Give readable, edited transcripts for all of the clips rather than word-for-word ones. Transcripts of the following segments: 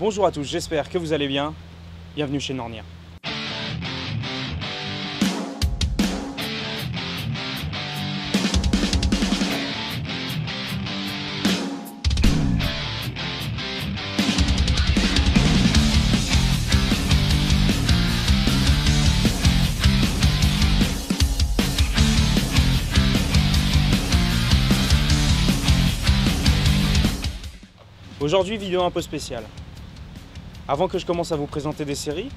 Bonjour à tous, j'espère que vous allez bien. Bienvenue chez Nornia. Aujourd'hui, vidéo un peu spéciale. Avant que je commence à vous présenter des séries,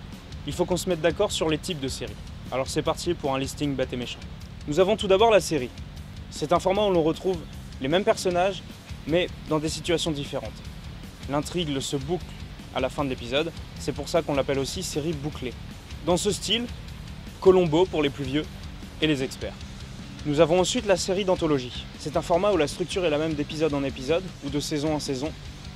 il faut qu'on se mette d'accord sur les types de séries. Alors c'est parti pour un listing bête et méchant. Nous avons tout d'abord la série. C'est un format où l'on retrouve les mêmes personnages, mais dans des situations différentes. L'intrigue se boucle à la fin de l'épisode, c'est pour ça qu'on l'appelle aussi série bouclée. Dans ce style, Columbo pour les plus vieux et les experts. Nous avons ensuite la série d'anthologie. C'est un format où la structure est la même d'épisode en épisode, ou de saison en saison,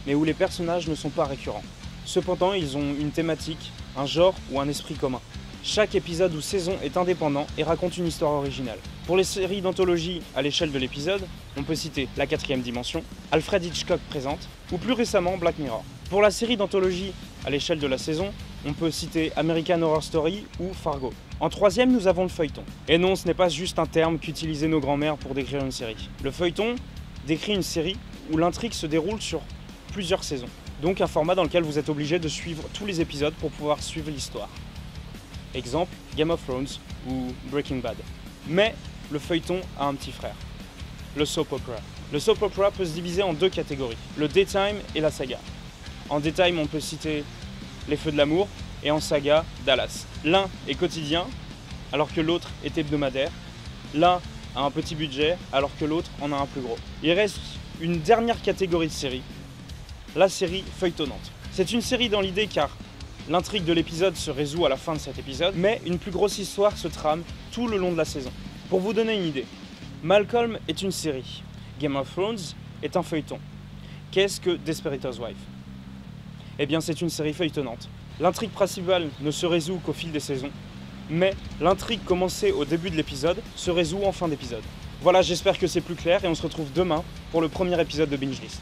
mais où les personnages ne sont pas récurrents. Cependant, ils ont une thématique, un genre ou un esprit commun. Chaque épisode ou saison est indépendant et raconte une histoire originale. Pour les séries d'anthologie à l'échelle de l'épisode, on peut citer La 4e dimension, Alfred Hitchcock présente, ou plus récemment Black Mirror. Pour la série d'anthologie à l'échelle de la saison, on peut citer American Horror Story ou Fargo. En troisième, nous avons le feuilleton. Et non, ce n'est pas juste un terme qu'utilisaient nos grands-mères pour décrire une série. Le feuilleton décrit une série où l'intrigue se déroule sur plusieurs saisons. Donc un format dans lequel vous êtes obligé de suivre tous les épisodes pour pouvoir suivre l'histoire. Exemple, Game of Thrones ou Breaking Bad. Mais le feuilleton a un petit frère, le soap opera. Le soap opera peut se diviser en deux catégories, le daytime et la saga. En daytime, on peut citer Les Feux de l'amour et en saga, Dallas. L'un est quotidien alors que l'autre est hebdomadaire. L'un a un petit budget alors que l'autre en a un plus gros. Il reste une dernière catégorie de séries, la série feuilletonnante. C'est une série dans l'idée car l'intrigue de l'épisode se résout à la fin de cet épisode, mais une plus grosse histoire se trame tout le long de la saison. Pour vous donner une idée, Malcolm est une série, Game of Thrones est un feuilleton. Qu'est-ce que Desperate Housewives ? Eh bien c'est une série feuilletonnante. L'intrigue principale ne se résout qu'au fil des saisons, mais l'intrigue commencée au début de l'épisode se résout en fin d'épisode. Voilà, j'espère que c'est plus clair et on se retrouve demain pour le premier épisode de Binge List.